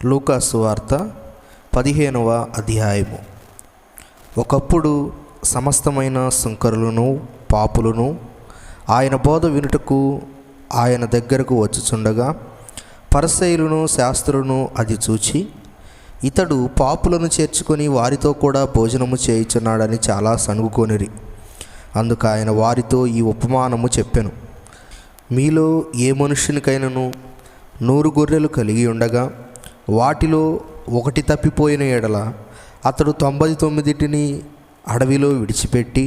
లూకా సువార్త 15వ అధ్యాయము. ఒకప్పుడు సమస్తమైన సుంకరులను పాపులను ఆయన బోధ వినుటకు ఆయన దగ్గరకు వచ్చుచుండగా పరిసయ్యులను శాస్త్రులను అది చూచి, ఇతడు పాపులను చేర్చుకొని వారితో కూడా భోజనము చేయుచున్నాడని చాలా సణుగుకొనిరి. అందుకు ఆయన వారితో ఈ ఉపమానము చెప్పెను. మీలో ఏ మనుష్యునికైనను 100 గొర్రెలు కలిగి ఉండగా వాటిలో ఒకటి తప్పిపోయిన ఎడల అతడు 99టిని అడవిలో విడిచిపెట్టి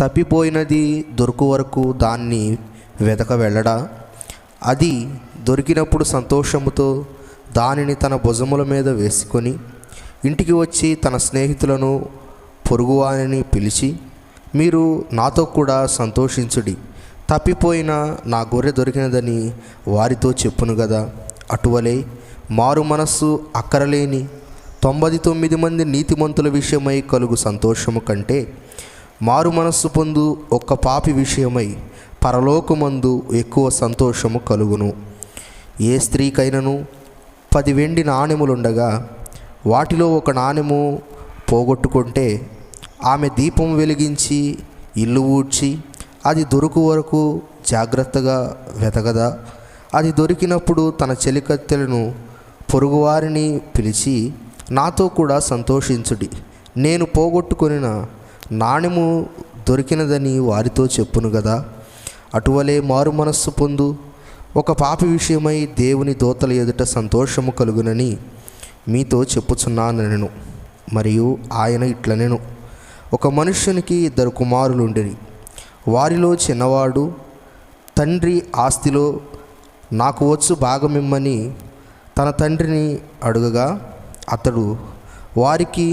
తప్పిపోయినది దొరుకు వరకు దాన్ని వెతక వెళ్ళడా? అది దొరికినప్పుడు సంతోషముతో దానిని తన భుజముల మీద వేసుకొని ఇంటికి వచ్చి తన స్నేహితులను పొరుగువారిని పిలిచి, మీరు నాతో కూడా సంతోషించుడి, తప్పిపోయిన నా గొర్రె దొరికినదని వారితో చెప్పును కదా. అటువలే మారు మనస్సు అక్కరలేని 99 మంది నీతిమంతుల విషయమై కలుగు సంతోషము కంటే మారు మనస్సు పొందు ఒక్క పాపి విషయమై పరలోకమందు ఎక్కువ సంతోషము కలుగును. ఏ స్త్రీకైనను 10 వెండి నాణెములుండగా వాటిలో ఒక నాణెము పోగొట్టుకుంటే ఆమె దీపం వెలిగించి ఇల్లు ఊడ్చి అది దొరుకు వరకు జాగ్రత్తగా వెతకదా? అది దొరికినప్పుడు తన చెలికత్తెలను పొరుగువారిని పిలిచి, నాతో కూడా సంతోషించుడి, నేను పోగొట్టుకొనిన నాణెము దొరికినదని వారితో చెప్పును కదా. అటువలే మారు మనస్సు పొందు ఒక పాపి విషయమై దేవుని దూతల ఎదుట సంతోషము కలుగునని మీతో చెప్పుచున్నానెను. మరియు ఆయన ఇట్లనెను, ఒక మనుష్యునికి 2 కుమారులు ఉండిరి. వారిలో చిన్నవాడు తండ్రి ఆస్తిలో నాకు వచ్చు భాగమిమ్మని తన తండ్రిని అడుగగా అతడు వారికి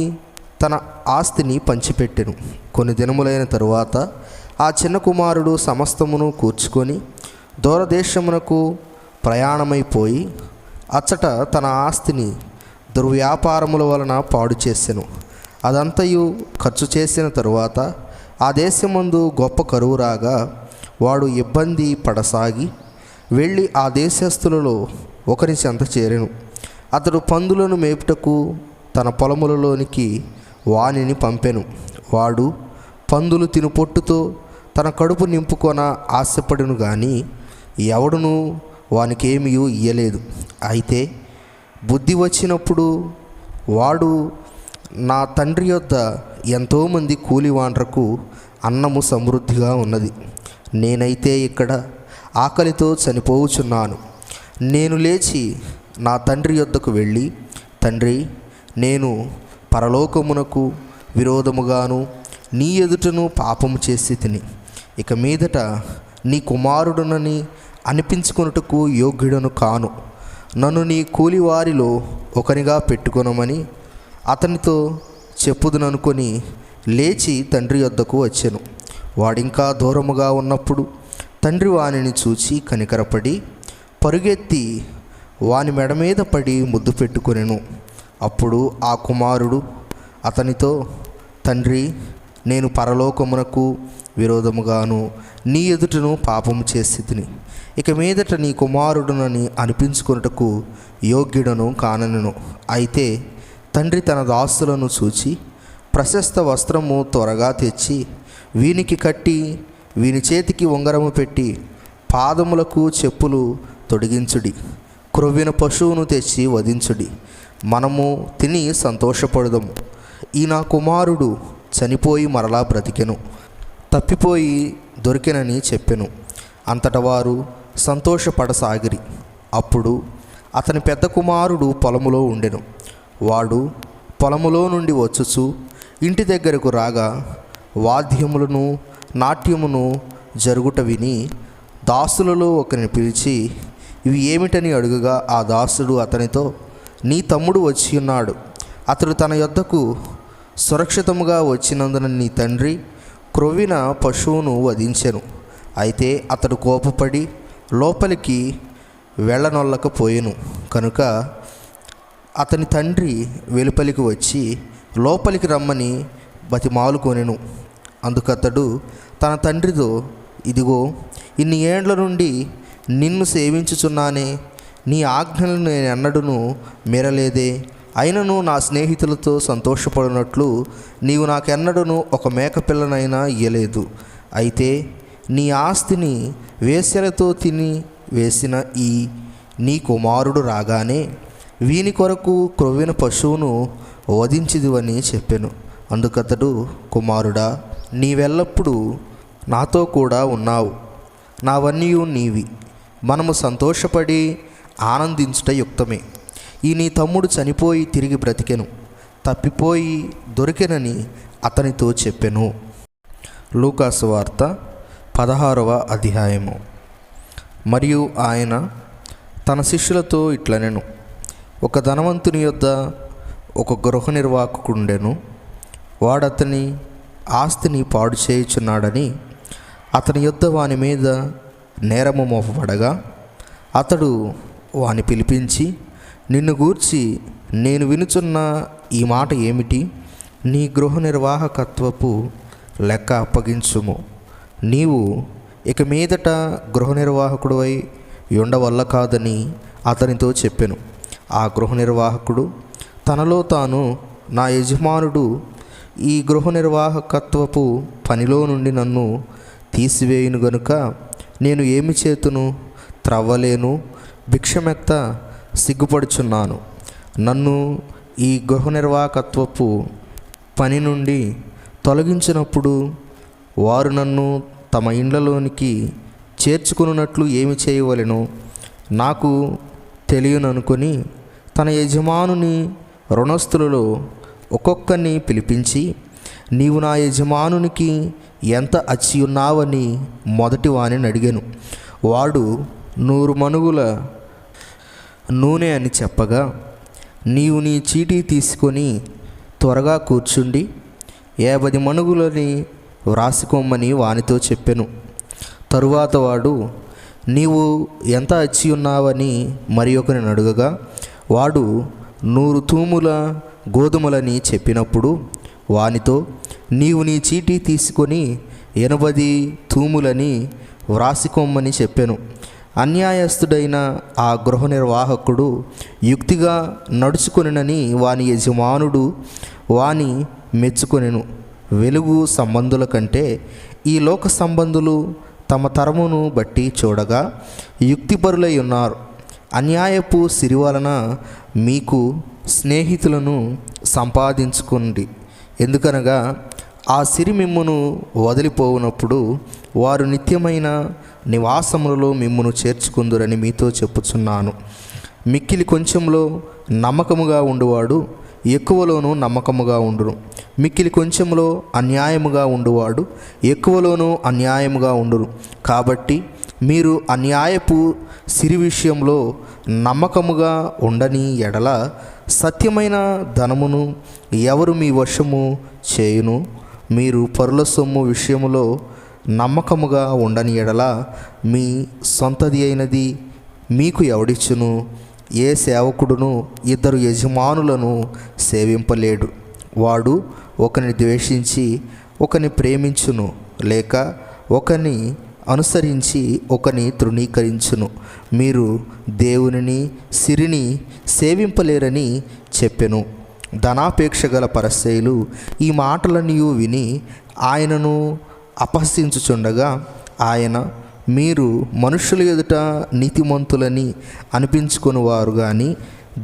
తన ఆస్తిని పంచిపెట్టెను. కొన్ని దినములైన తరువాత ఆ చిన్న కుమారుడు సమస్తమును కూర్చుకొని దూరదేశమునకు ప్రయాణమైపోయి అచ్చట తన ఆస్తిని దుర్వ్యాపారముల వలన పాడు చేసెను. అదంతయు ఖర్చు చేసిన తరువాత ఆ దేశమందు గొప్ప కరువు రాగా వాడు ఇబ్బంది పడసాగి వెళ్ళి ఆ దేశస్థులలో ఒకరి చెంత చేరెను. అతడు పందులను మేపుటకు తన పొలములలోనికి వానిని పంపెను. వాడు పందులు తినుపొట్టుతో తన కడుపు నింపుకొన ఆశపడును గాని ఎవడును వానికేమీ ఇయ్యలేదు. అయితే బుద్ధి వచ్చినప్పుడు వాడు, నా తండ్రి యొద్ద ఎంతోమంది కూలివాండ్రకు అన్నము సమృద్ధిగా ఉన్నది, నేనైతే ఇక్కడ ఆకలితో చనిపోవుచున్నాను. నేను లేచి నా తండ్రి యొద్దకు వెళ్ళి, తండ్రి, నేను పరలోకమునకు విరోధముగాను నీ ఎదుటను పాపము చేసి తిని ఇక మీదట నీ కుమారుడునని అనిపించుకొనుటకు యోగ్యుడను కాను. నన్ను నీ కూలివారిలో ఒకనిగా పెట్టుకొనమని అతనితో చెప్పుదుననుకొని లేచి తండ్రి యొద్దకు వచ్చెను. వాడింకా దూరముగా ఉన్నప్పుడు తండ్రి వానిని చూచి కనికరపడి పరుగెత్తి వాని మెడ మీద పడి ముద్దు పెట్టుకొనెను. అప్పుడు ఆ కుమారుడు అతనితో, తండ్రి, నేను పరలోకమునకు విరోధముగాను నీ ఎదుటను పాపము చేసి తిని ఇక మీదట నీ కుమారుడునని అనిపించుకొనుటకు యోగ్యుడను కాననెను. అయితే తండ్రి తన దాసులను చూచి ప్రశస్త వస్త్రము త్వరగా తెచ్చి వీనికి కట్టి వీని చేతికి ఉంగరము పెట్టి పాదములకు చెప్పులు తొడిగించుడి, క్రొవ్విన పశువును తెచ్చి వధించుడి, మనము తిని సంతోషపడదము. ఈ నా కుమారుడు చనిపోయి మరలా బ్రతికెను, తప్పిపోయి దొరికెనని చెప్పెను. అంతటా వారు సంతోషపడసాగిరి. అప్పుడు అతని పెద్ద కుమారుడు పొలములో ఉండెను. వాడు పొలములో నుండి వచ్చుచు ఇంటి దగ్గరకు రాగా వాద్యములను నాట్యమును జరుగుట విని దాసులలో ఒకరిని పిలిచి, ఇవి ఏమిటని అడుగగా ఆ దాసుడు అతనితో, నీ తమ్ముడు వచ్చి ఉన్నాడు, అతడు తన యొద్దకు సురక్షితముగా వచ్చినందున నీ తండ్రి క్రొవ్విన పశువును వధించెను. అయితే అతడు కోపపడి లోపలికి వెళ్ళనొల్లకపోయెను కనుక అతని తండ్రి వెలుపలికి వచ్చి లోపలికి రమ్మని బతిమాలుకొనెను. అందుకతడు తన తండ్రితో, ఇదిగో, ఇన్ని ఏండ్ల నుండి నిన్ను సేవించుచున్నానే, నీ ఆజ్ఞలను నేను ఎన్నడూను మీరలేదే. అయినను నా స్నేహితులతో సంతోషపడినట్లు నీవు నాకెన్నడూను ఒక మేకపిల్లనైనా ఇయ్యలేదు. అయితే నీ ఆస్తిని వేశ్యలతో తిని వేసిన ఈ నీ కుమారుడు రాగానే వీని కొరకు క్రొవ్విన పశువును వధించిదివని చెప్పెను. అందుకతడు, కుమారుడా, నీవెల్లప్పుడూ నాతో కూడా ఉన్నావు, నావన్నీ నీవి, మనము సంతోషపడి ఆనందించుట యుక్తమే. ఈ నీ తమ్ముడు చనిపోయి తిరిగి బ్రతికెను, తప్పిపోయి దొరికెనని అతనితో చెప్పెను. లూకాసు వార్త 16వ అధ్యాయము. మరియు ఆయన తన శిష్యులతో ఇట్లనెను, ఒక ధనవంతుని యొద్ద ఒక గృహ నిర్వాహకుడుండెను. వాడతని ఆస్తిని పాడు చేయుచున్నాడని అతని యొద్ద వాని మీద నేరము మోపబడగా అతడు వాని పిలిపించి, నిన్ను గూర్చి నేను వినుచున్న ఈ మాట ఏమిటి? నీ గృహ నిర్వాహకత్వపు లెక్క అప్పగించుము. నీవు ఇక మీదట గృహ నిర్వాహకుడివై ఉండవల్ల కాదని అతనితో చెప్పెను. ఆ గృహ నిర్వాహకుడు తనలో తాను, నా యజమానుడు ఈ గృహ నిర్వాహకత్వపు పనిలో నుండి నన్ను తీసివేయును గనుక నేను ఏమి చేతును? త్రవ్వలేను, భిక్షమెత్త సిగ్గుపడుచున్నాను. నన్ను ఈ గృహ నిర్వాహకత్వపు పని నుండి తొలగించినప్పుడు వారు నన్ను తమ ఇండ్లలోనికి చేర్చుకున్నట్లు ఏమి చేయవలెను నాకు తెలియననుకొని తన యజమానుని రుణస్థులలో ఒక్కొక్కరిని పిలిపించి, నీవు నా యజమానునికి ఎంత అచ్చి ఉన్నావని మొదటి వానిని అడిగాను. వాడు 100 మణుగుల నూనె అని చెప్పగా, నీవు నీ చీటీ తీసుకొని త్వరగా కూర్చుండి 50 మణుగులని వ్రాసుకోమని వానితో చెప్పెను. తరువాత వాడు, నీవు ఎంత అచ్చి ఉన్నావని మరి ఒకరిని అడుగగా, వాడు 100 తూముల గోధుమలని చెప్పినప్పుడు వానితో, నీవు నీ చీటీ తీసుకొని 80 తూములని వ్రాసికొమ్మని చెప్పెను. అన్యాయస్తుడైన ఆ గృహ నిర్వాహకుడు యుక్తిగా నడుచుకొనినని వాని యజమానుడు వాని మెచ్చుకొనెను. వెలుగు సంబంధుల కంటే ఈ లోక సంబంధులు తమ తరమును బట్టి చూడగా యుక్తిపరులై ఉన్నారు. అన్యాయపు సిరి వలన మీకు స్నేహితులను సంపాదించుకోండి. ఎందుకనగా ఆ సిరి మిమ్మును వదిలిపోవునప్పుడు వారు నిత్యమైన నివాసములలో మిమ్మును చేర్చుకుందురని మీతో చెప్పుచున్నాను. మిక్కిలి కొంచెంలో నమ్మకముగా ఉండువాడు ఎక్కువలోనూ నమ్మకముగా ఉండును. మిక్కిలి కొంచెంలో అన్యాయముగా ఉండువాడు ఎక్కువలోనూ అన్యాయముగా ఉండును. కాబట్టి మీరు అన్యాయపు సిరి విషయంలో నమ్మకముగా ఉండని ఎడల సత్యమైన ధనమును ఎవరు మీ వశము చేయును? మీరు పరుల సొమ్ము విషయములో నమ్మకముగా ఉండని ఎడల మీ సొంతది అయినది మీకు ఎవడిచ్చును? ఏ సేవకుడును 2 యజమానులను సేవింపలేడు. వాడు ఒకని ద్వేషించి ఒకని ప్రేమించును, లేక ఒకని అనుసరించి ఒకని తృణీకరించును. మీరు దేవునిని సిరిని సేవింపలేరని చెప్పెను. ధనాపేక్ష గల పరిసయ్యులు ఈ మాటలన్నీ విని ఆయనను అపహసించుచుండగా ఆయన, మీరు మనుషుల ఎదుట నీతిమంతులని అనిపించుకొనివారు కానీ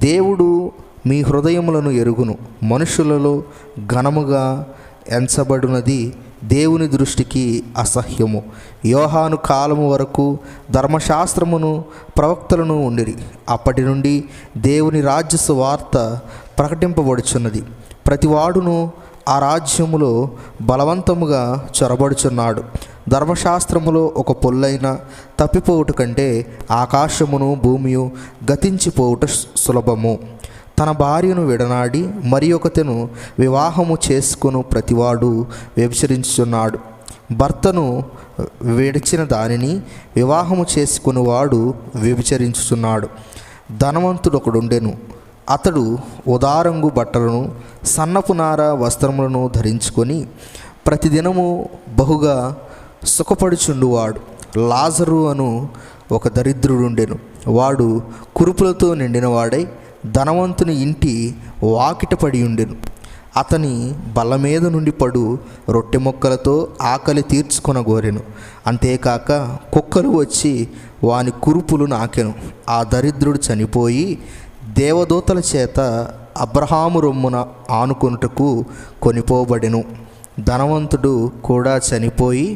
దేవుడు మీ హృదయములను ఎరుగును. మనుషులలో ఘనముగా ఎంచబడినది దేవుని దృష్టికి అసహ్యము. యోహాను కాలము వరకు ధర్మశాస్త్రమును ప్రవక్తలను ఉండిరి. అప్పటి నుండి దేవుని రాజ్య సువార్త ప్రకటింపబడుచున్నది. ప్రతివాడును ఆ రాజ్యములో బలవంతముగా చొరబడుచున్నాడు. ధర్మశాస్త్రములో ఒక పొల్లైన తప్పిపోవుట కంటే ఆకాశమును భూమియు గతించిపోవుట సులభము. తన భార్యను విడనాడి మరి ఒకతెను వివాహము చేసుకుని ప్రతివాడు వ్యభిచరించుచున్నాడు. భర్తను విడిచిన దానిని వివాహము చేసుకునివాడు వ్యభిచరించుచున్నాడు. ధనవంతుడు ఒకడుండెను. అతడు ఉదారంగు బట్టలను సన్నపు నార వస్త్రములను ధరించుకొని ప్రతిదినము బహుగా సుఖపడుచుండువాడు. లాజరు అను ఒక దరిద్రుడుండెను. వాడు కురుపులతో నిండినవాడై ధనవంతుని ఇంటి వాకిట పడి ఉండెను. అతని బల్ల మీద నుండి పడు రొట్టె ముక్కలతో ఆకలి తీర్చుకొనగోరెను. అంతేకాక కుక్కలు వచ్చి వాని కురుపులు నాకెను. ఆ దరిద్రుడు చనిపోయి దేవదూతల చేత అబ్రహాము రొమ్మున ఆనుకొనుటకు కొనిపోబడెను. ధనవంతుడు కూడా చనిపోయి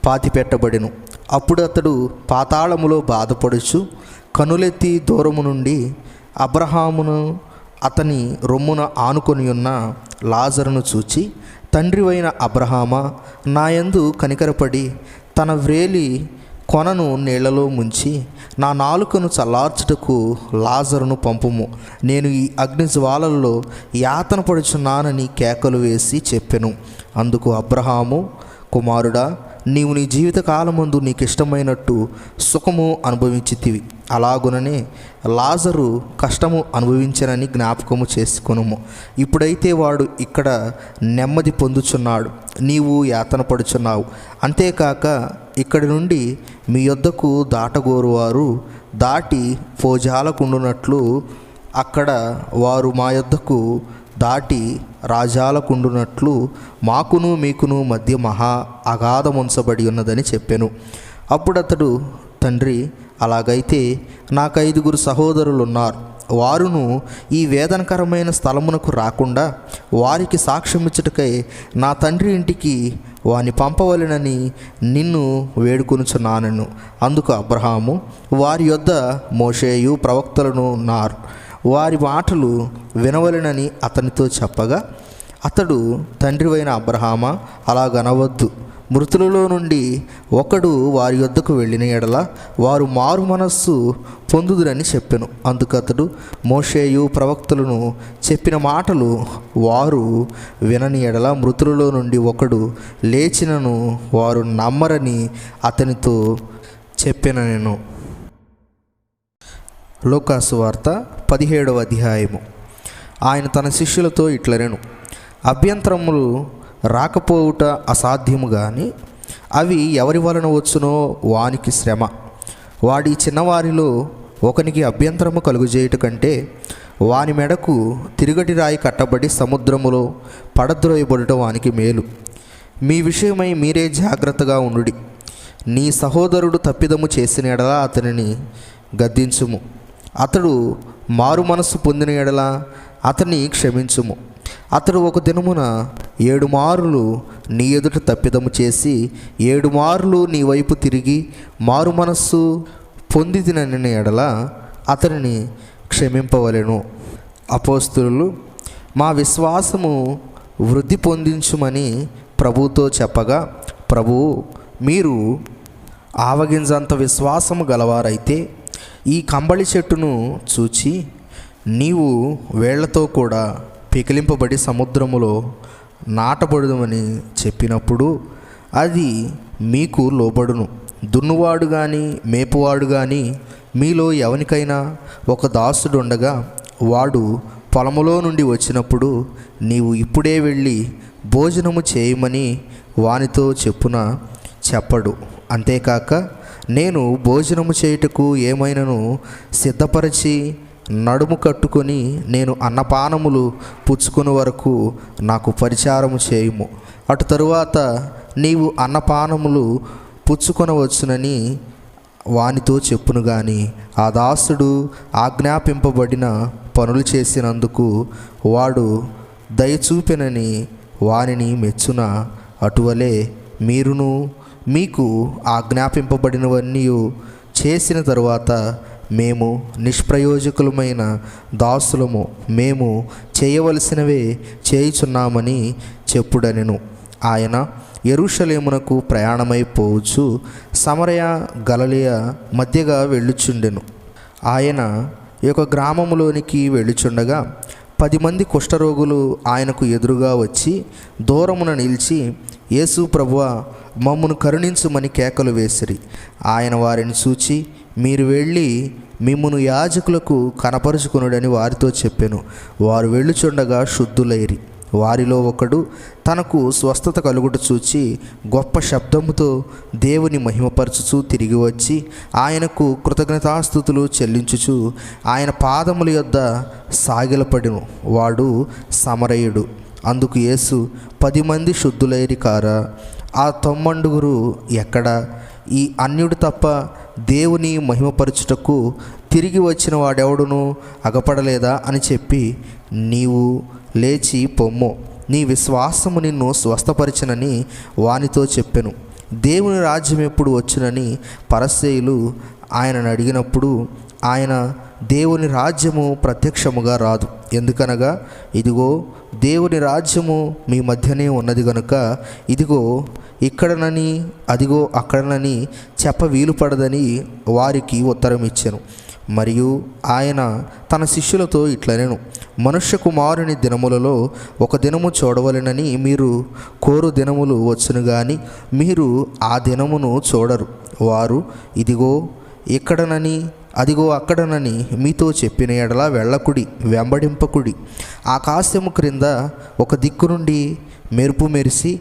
పాతిపెట్టబడెను. అప్పుడు అతడు పాతాళములో బాధపడుచు కనులెత్తి దూరము నుండి అబ్రహామును అతని రొమ్మున ఆనుకొని ఉన్న లాజరును చూచి, తండ్రివైన అబ్రహామా, నాయందు కనికరపడి తన వ్రేలి కొనను నీళ్లలో ముంచి నా నాలుకను చల్లార్చుటకు లాజరును పంపుము. నేను ఈ అగ్ని జ్వాలల్లో యాతన పడుచున్నానని కేకలు వేసి చెప్పెను. అందుకు అబ్రహాము, కుమారుడా, నీవు నీ జీవితకాలమందు నీకు ఇష్టమైనట్టు సుఖము అనుభవించితివి. అలాగుననే లాజరు కష్టము అనుభవించనని జ్ఞాపకము చేసుకొనుము. ఇప్పుడైతే వాడు ఇక్కడ నెమ్మది పొందుచున్నాడు, నీవు యాతన పడుచున్నావు. అంతేకాక ఇక్కడి నుండి మీ యొద్దకు దాటగోరువారు దాటి పోజాలకుండునట్లు అక్కడ వారు మా యొద్దకు దాటి రాజాలకుండునట్లు మాకును మీకును మధ్య మహా అగాధముంచబడి ఉన్నదని చెప్పెను. అప్పుడు అతడు, తండ్రి, అలాగైతే నాకు 5 సహోదరులు ఉన్నారు. వారును ఈ వేదనకరమైన స్థలమునకు రాకుండా వారికి సాక్ష్యమిచ్చుటకై నా తండ్రి ఇంటికి వాని పంపవలెనని నిన్ను వేడుకొనుచున్నానెను. అందుకు అబ్రహాము, వారి యొద్ద మోషేయు ప్రవక్తలను ఉన్నారు, వారి మాటలు వినవలెనని అతనితో చెప్పగా, అతడు, తండ్రివైన అబ్రహామా, అలాగనవద్దు. మృతులలో నుండి ఒకడు వారి యొద్దకు వెళ్ళిన ఎడల వారు మారు మనస్సు పొందుదురని చెప్పెను. అందుకు అతడు, మోషేయు ప్రవక్తలను చెప్పిన మాటలు వారు వినని ఎడల మృతులలో నుండి ఒకడు లేచినను వారు నమ్మరని అతనితో చెప్పెననెను. లూకాసు వార్త 17వ అధ్యాయము. ఆయన తన శిష్యులతో ఇట్లనెను, అభ్యంతరములు రాకపోవుట అసాధ్యము గాని అవి ఎవరి వలన వచ్చునో వానికి శ్రమ. వాడి చిన్నవారిలో ఒకనికి అభ్యంతరము కలుగుచేయుట కంటే వాని మెడకు తిరుగటి రాయి కట్టబడి సముద్రములో పడద్రోయబడుట వానికి మేలు. మీ విషయమై మీరే జాగ్రత్తగా ఉండుడి. నీ సహోదరుడు తప్పిదము చేసిన ఎడల అతనిని గద్దించుము. అతడు మారు మనస్సు పొందిన ఎడల అతన్ని క్షమించుము. అతడు ఒక దినమున 7 మారులు నీ ఎదుట తప్పిదము చేసి 7 మారులు నీ వైపు తిరిగి మారు మనస్సు పొందితినని ఎడల అతనిని క్షమింపవలెను. అపోస్తలులు, మా విశ్వాసము వృద్ధి పొందించుమని ప్రభువుతో చెప్పగా, ప్రభువు, మీరు ఆవగింజంత విశ్వాసము గలవారైతే ఈ కంబళి చెట్టును చూచి నీవు వేళ్లతో కూడా పికిలింపబడి సముద్రములో నాటబడుమని చెప్పినప్పుడు అది మీకు లోబడును. దున్నువాడు కానీ మేపువాడు కానీ మీలో ఎవనికైనా ఒక దాసుడు ఉండగా వాడు పొలములో నుండి వచ్చినప్పుడు నీవు ఇప్పుడే వెళ్ళి భోజనము చేయమని వానితో చెప్పున చెప్పడు. అంతేకాక నేను భోజనము చేయుటకు ఏమైనను సిద్ధపరిచి నడుము కట్టుకొని నేను అన్నపానములు పుచ్చుకుని వరకు నాకు పరిచారము చేయుము. అటు తరువాత నీవు అన్నపానములు పుచ్చుకొనవచ్చునని వానితో చెప్పును. గాని ఆ దాసుడు ఆజ్ఞాపింపబడిన పనులు చేసినందుకు వాడు దయచూపెనని వానిని మెచ్చున. అటువలే మీరును మీకు ఆజ్ఞాపింపబడినవన్నీ చేసిన తరువాత మేము నిష్ప్రయోజకులమైన దాసులము, మేము చేయవలసినవే చేయుచున్నామని చెప్పుడనెను. ఆయన యెరూషలేమునకు ప్రయాణమైపోవచ్చు సమరయ గలిలయ మధ్యగా వెళ్ళుచుండెను. ఆయన ఒక గ్రామములోనికి వెళ్ళుచుండగా 10 మంది కుష్ఠరోగులు ఆయనకు ఎదురుగా వచ్చి దూరమున నిలిచి, యేసు ప్రభువా, మమ్మను కరుణించుమని కేకలు వేసిరి. ఆయన వారిని చూచి, మీరు వెళ్ళి మిమ్మును యాజకులకు కనపరుచుకొనుడని వారితో చెప్పెను. వారు వెళ్ళుచుండగా శుద్ధులైరి. వారిలో ఒకడు తనకు స్వస్థత కలుగుట చూచి గొప్ప శబ్దముతో దేవుని మహిమపరచుచూ తిరిగి వచ్చి ఆయనకు కృతజ్ఞతాస్తుతులు చెల్లించుచు ఆయన పాదముల యొద్ద సాగిలపడెను. వాడు సమరయుడు. అందుకు యేసు, 10 మంది శుద్ధులైరి కారా? ఆ 90 ఎక్కడా? ఈ అన్యుడు తప్ప దేవుని మహిమపరచుటకు తిరిగి వచ్చిన వాడెవడును అగపడలేదా అని చెప్పి, నీవు లేచి పొమ్ము, నీ విశ్వాసము నిన్ను స్వస్థపరిచనని వానితో చెప్పెను. దేవుని రాజ్యం ఎప్పుడు వచ్చునని పరిసయ్యులు ఆయనను అడిగినప్పుడు ఆయన, దేవుని రాజ్యము ప్రత్యక్షముగా రాదు, ఎందుకనగా ఇదిగో దేవుని రాజ్యము మీ మధ్యనే ఉన్నది గనుక ఇదిగో ఇక్కడనని అదిగో అక్కడనని చెప్ప వీలు పడదని వారికి ఉత్తరం ఇచ్చెను. మరియు ఆయన తన శిష్యులతో ఇట్లనెను, మనుష్య కుమారుని దినములలో ఒక దినము చూడవలెనని మీరు కోరు దినములు వచ్చును గాని మీరు ఆ దినమును చూడరు. వారు ఇదిగో ఇక్కడనని అదిగో అక్కడనని మీతో చెప్పిన ఎడల వెళ్ళకుడి, వెంబడింపకుడి. ఆకాశము క్రింద ఒక దిక్కు నుండి మెరుపు మెరిసి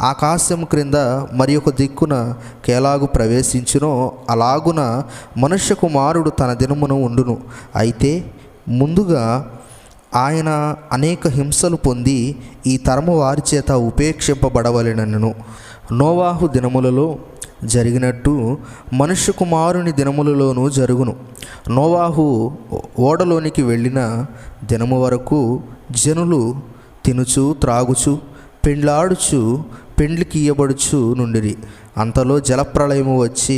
ఆకాశము క్రింద మరి ఒక దిక్కున కేలాగు ప్రవేశించునో అలాగున మనుష్య కుమారుడు తన దినమును ఉండును. అయితే ముందుగా ఆయన అనేక హింసలు పొంది ఈ తరము వారి చేత ఉపేక్షింపబడవలెనను. నోవాహు దినములలో జరిగినట్టు మనుష్య కుమారుని దినములలోనూ జరుగును. నోవాహు ఓడలోనికి వెళ్ళిన దినము వరకు జనులు తినుచు త్రాగుచు పెండ్లాడుచు పెండ్లికి ఇయ్యబడుచు నుండిరి. అంతలో జలప్రళయము వచ్చి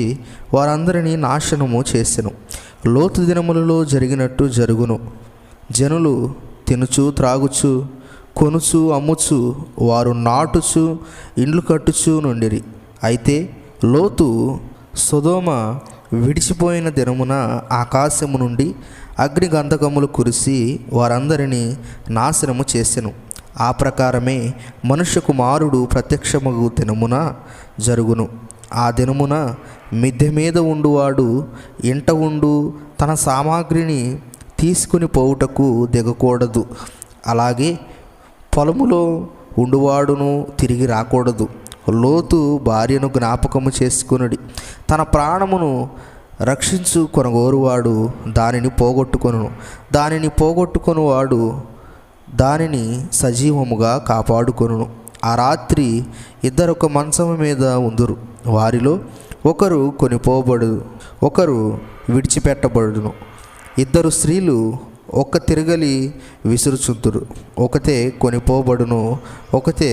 వారందరినీ నాశనము చేసెను. లోతు దినములలో జరిగినట్టు జరుగును. జనులు తినుచు త్రాగుచు కొనుచు అమ్ముచు వారు నాటుచు ఇండ్లు కట్టుచు నుండిరి. అయితే లోతు సొదొమ విడిచిపోయిన దినమున ఆకాశము నుండి అగ్ని గంధకములు కురిసి వారందరినీ నాశనము చేసెను. ఆ ప్రకారమే మనుష్య కుమారుడు ప్రత్యక్షమగు దినమున జరుగును. ఆ దినమున మిద్దె మీద ఉండువాడు ఇంట ఉండు తన సామాగ్రిని తీసుకుని పోవుటకు దిగకూడదు. అలాగే పొలములో ఉండువాడును తిరిగి రాకూడదు. లోతు భార్యను జ్ఞాపకము చేసుకునుడి. తన ప్రాణమును రక్షించు కొనగోరువాడు దానిని పోగొట్టుకొను, దానిని పోగొట్టుకొనువాడు దానిని సజీవముగా కాపాడుకొనును. ఆ రాత్రి ఇద్దరొక మంచము మీద ఉందురు. వారిలో ఒకరు కొనిపోబడు, ఒకరు విడిచిపెట్టబడును. ఇద్దరు స్త్రీలు ఒక్క తిరగలి విసురుచుంతురు, ఒకతే కొనిపోబడును, ఒకతే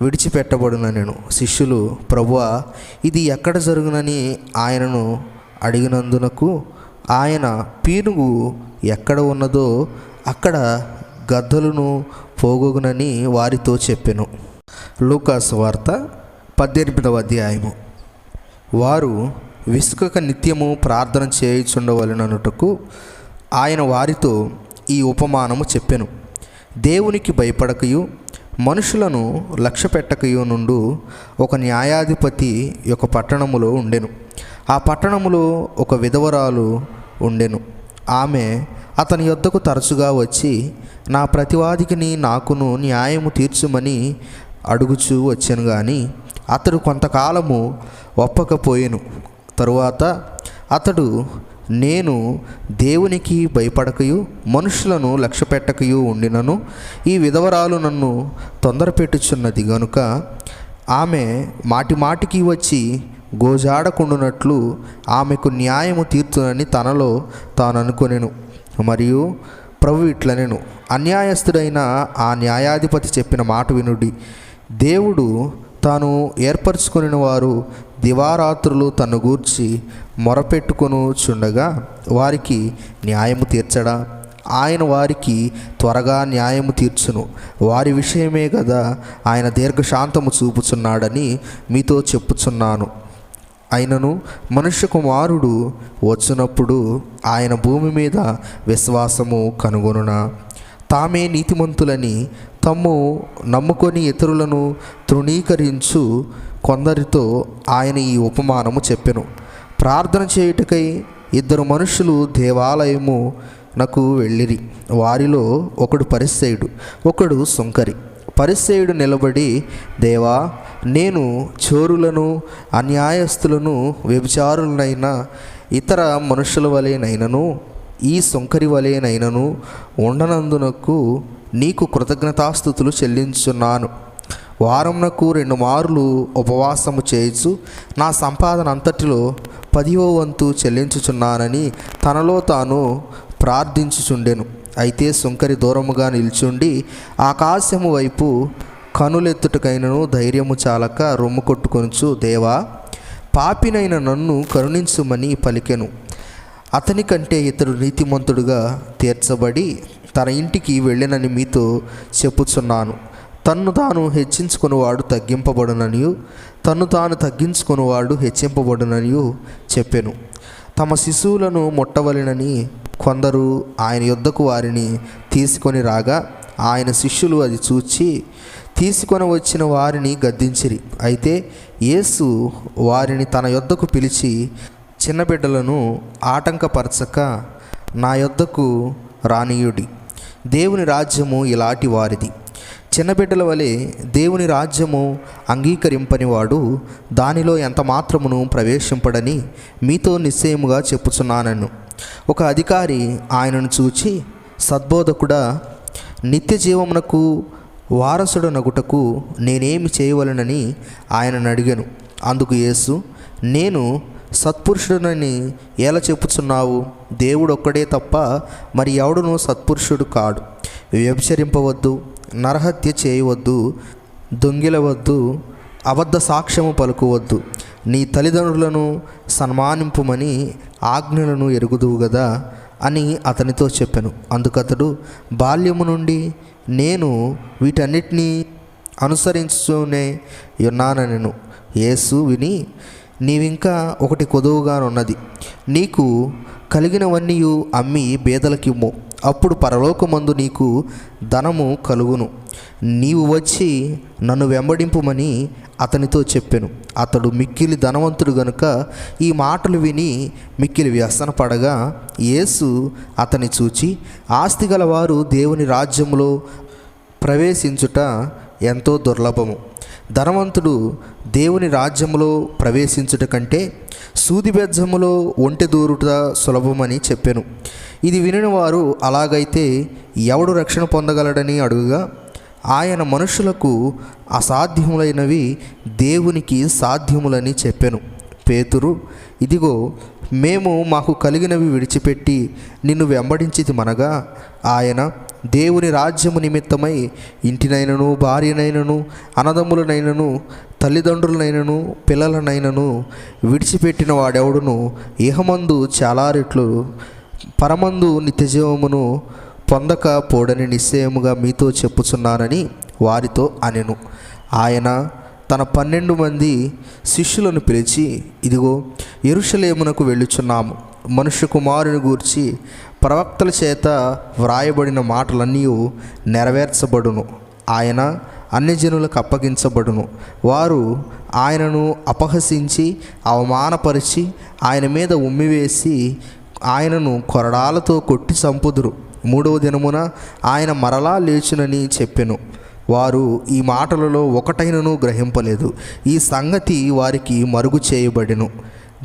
విడిచిపెట్టబడుననెను. శిష్యులు, ప్రభువా, ఇది ఎక్కడ జరుగునని ఆయనను అడిగినందునకు ఆయన, పీనుగు ఎక్కడ ఉన్నదో అక్కడ గద్దలను పోగొగునని వారితో చెప్పెను. లూకాసు వార్త 18వ అధ్యాయము. వారు విసుకక నిత్యము ప్రార్థన చేయుచుండవలెననుటకు ఆయన వారితో ఈ ఉపమానము చెప్పెను. దేవునికి భయపడకయు మనుషులను లక్ష్యపెట్టకయు నుండు ఒక న్యాయాధిపతి ఒక పట్టణములో ఉండెను. ఆ పట్టణములో ఒక విధవరాలు ఉండెను. ఆమె అతని యొద్దకు తరచుగా వచ్చి, నా ప్రతివాదికిని నాకును న్యాయము తీర్చుమని అడుగుచూ వచ్చాను. కానీ అతడు కొంతకాలము ఒప్పకపోయెను. తరువాత అతడు, నేను దేవునికి భయపడకయు మనుషులను లక్ష్యపెట్టకయు ఉండినను ఈ విధవరాలు నన్ను తొందరపెట్టుచున్నది గనుక ఆమె మాటిమాటికి వచ్చి గోజాడకుండునట్లు ఆమెకు న్యాయము తీర్చునని తనలో తాను అనుకొనెను. మరియు ప్రభు ఇట్లనెను, అన్యాయస్తుడైన ఆ న్యాయాధిపతి చెప్పిన మాట వినుడి. దేవుడు తాను ఏర్పరచుకొనిన వారు దివారాత్రులు తను గూర్చి మొరపెట్టుకొనుచుండగా వారికి న్యాయము తీర్చడా? ఆయన వారికి త్వరగా న్యాయము తీర్చును. వారి విషయమే కదా ఆయన దీర్ఘశాంతము చూపుచున్నాడని మీతో చెప్పుచున్నాను. అయినను మనుష్య కుమారుడు వచ్చినప్పుడు ఆయన భూమి మీద విశ్వాసము కనుగొనునా? తామే నీతిమంతులని తమ్ము నమ్ముకొని ఇతరులను తృణీకరించు కొందరితో ఆయన ఈ ఉపమానము చెప్పెను. ప్రార్థన చేయుటకై ఇద్దరు మనుషులు దేవాలయము నకు వెళ్ళిరి. వారిలో ఒకడు పరిసయ్యుడు, ఒకడు సుంకరి. పరిసయ్యుడు నిలబడి, దేవా, నేను చోరులను, అన్యాయస్తులను, వ్యభిచారులనైనా ఇతర మనుషుల వలెనైనను ఈ సుంకరి వలెనైనను ఉండనందునకు నీకు కృతజ్ఞతాస్తుతులు చెల్లించున్నాను. వారమునకు 2 మార్లు ఉపవాసము చేయించు నా సంపాదన అంతటిలో 10వ వంతు చెల్లించుచున్నానని తనలో తాను ప్రార్థించుచుండెను. అయితే సుంకరి దూరముగా నిల్చుండి ఆకాశము వైపు కనులెత్తుటకైనను ధైర్యము చాలక రొమ్ము కొట్టుకొనుచు, దేవా, పాపినైన నన్ను కరుణించుమని పలికెను. అతని కంటే ఇతడు నీతిమంతుడుగా తీర్చబడి తన ఇంటికి వెళ్ళినని మీతో చెప్పుచున్నాను. తన్ను తాను హెచ్చించుకునివాడు తగ్గింపబడుననియు, తన్ను తాను తగ్గించుకునివాడు హెచ్చింపబడుననియు చెప్పెను. తమ శిశువులను ముట్టవలెనని కొందరు ఆయన యొద్దకు వారిని తీసుకొని రాగా, ఆయన శిష్యులు అది చూచి తీసుకొని వచ్చిన వారిని గద్దించిరి. అయితే యేసు వారిని తన యొద్దకు పిలిచి, చిన్న బిడ్డలను ఆటంకపరచక నా యొద్దకు రానీయుడి. దేవుని రాజ్యము ఇలాంటి వారిది. చిన్న బిడ్డల వలె దేవుని రాజ్యము అంగీకరింపనివాడు దానిలో ఎంత మాత్రమును ప్రవేశింపడని మీతో నిశ్చయముగా చెప్పుచున్నానను. ఒక అధికారి ఆయనను చూచి, సద్బోధకుడా, నిత్య జీవమునకు వారసుడనగుటకు నేనేమి చేయవలనని ఆయనను అడిగాను. అందుకు యేసు, నేను సత్పురుషుడనని ఎలా చెప్పుచున్నావు? దేవుడు ఒక్కడే తప్ప మరి ఎవడునూ సత్పురుషుడు కాడు. వ్యభిచరింపవద్దు, నరహత్య చేయవద్దు, దొంగిలవద్దు, అబద్ధ సాక్ష్యము పలుకోవద్దు, నీ తల్లిదండ్రులను సన్మానింపుమని ఆజ్ఞలను ఎరుగుదువు గదా అని అతనితో చెప్పెను. అందుకతడు, బాల్యము నుండి నేను వీటన్నిటినీ అనుసరించునే ఉన్నానెను. యేసు విని, నీవింకా ఒకటి కొదువుగానున్నది. నీకు కలిగినవన్నీ అమ్మి బేదలకిమ్ము, అప్పుడు పరలోకమందు నీకు ధనము కలుగును. నీవు వచ్చి నన్ను వెంబడింపుమని అతనితో చెప్పెను. అతడు మిక్కిలి ధనవంతుడు గనుక ఈ మాటలు విని మిక్కిలి వ్యసనపడగా, యేసు అతని చూచి, ఆస్తి గలవారు దేవుని రాజ్యములో ప్రవేశించుట ఎంతో దుర్లభము. ధనవంతుడు దేవుని రాజ్యములో ప్రవేశించుట కంటే సూది బెజ్జములో ఒంటె దూరుట సులభమని చెప్పెను. ఇది వినిన వారు, అలాగైతే ఎవడు రక్షణ పొందగలడని అడుగుగా, ఆయన మనుషులకు అసాధ్యములైనవి దేవునికి సాధ్యములని చెప్పెను. పేతురు, ఇదిగో, మేము మాకు కలిగినవి విడిచిపెట్టి నిన్ను వెంబడించితిమనగా, ఆయన దేవుని రాజ్యము నిమిత్తమై ఇంటినైనను, భార్యనైనను, అన్నదమ్ములనైనను, తల్లిదండ్రులనైనను, పిల్లలనైనను విడిచిపెట్టిన వాడెవడును ఇహమందు చాలా రెట్లు పరమందు నిత్యజీవమును పొందక పోడని నిశ్చయముగా మీతో చెప్పుచున్నానని వారితో అనెను. ఆయన తన 12 మంది శిష్యులను పిలిచి, ఇదిగో, యెరూషలేమునకు వెళ్ళుచున్నాము. మనుష్య కుమారుని గూర్చి ప్రవక్తల చేత వ్రాయబడిన మాటలన్నీ నెరవేర్చబడును. ఆయన అన్యజనులకు అప్పగించబడును. వారు ఆయనను అపహసించి అవమానపరిచి ఆయన మీద ఉమ్మివేసి ఆయనను కొరడాలతో కొట్టి చంపుదురు. 3వ దినమున ఆయన మరలా లేచునని చెప్పెను. వారు ఈ మాటలలో ఒకటైనను గ్రహింపలేదు. ఈ సంగతి వారికి మరుగు చేయబడెను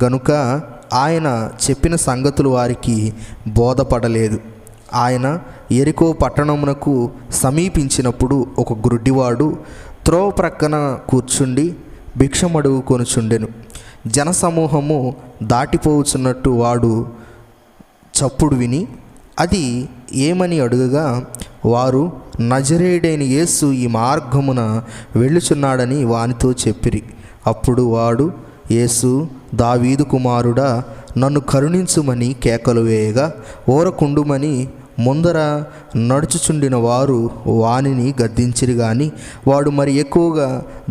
గనుక ఆయన చెప్పిన సంగతులు వారికి బోధపడలేదు. ఆయన యెరికో పట్టణమునకు సమీపించినప్పుడు ఒక గ్రుడ్డివాడు త్రోవ ప్రక్కన కూర్చుండి భిక్షమడుగు కొనుచుండెను. జనసమూహము దాటిపోవచ్చున్నట్టు వాడు చప్పుడు విని అది ఏమని అడుగగా, వారు, నజరేయుడైన యేసు ఈ మార్గమున వెళ్ళుచున్నాడని వానితో చెప్పిరి. అప్పుడు వాడు, యేసు, దావీదు కుమారుడా, నన్ను కరుణించుమని కేకలు వేయగా, ఊరకుండుమని ముందర నడుచుచుండిన వారు వానిని గద్దించిరి. గాని వాడు మరి ఎక్కువగా,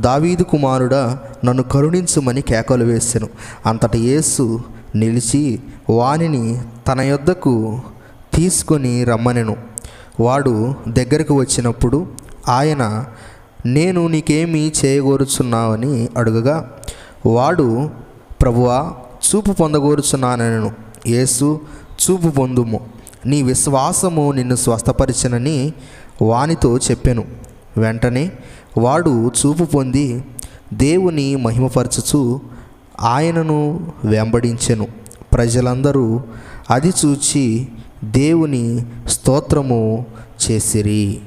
దావీదు కుమారుడా, నన్ను కరుణించుమని కేకలు వేసెను. అంతట యేసు నిలిచి వానిని తన యొద్దకు తీసుకొని రమ్మనెను. వాడు దగ్గరకు వచ్చినప్పుడు ఆయన, నేను నీకేమి చేయగోరుచున్నావని అడుగగా, వాడు, ప్రభువా, చూపు పొందగోరుచున్నానెను. యేసు, చూపు పొందుము, నీ విశ్వాసము నిన్ను స్వస్థపరిచెనని వానితో చెప్పెను. వెంటనే వాడు చూపు పొంది దేవుని మహిమపరచుచు ఆయనను వెంబడించెను. ప్రజలందరూ అది చూచి దేవుని స్తోత్రము చేసిరి.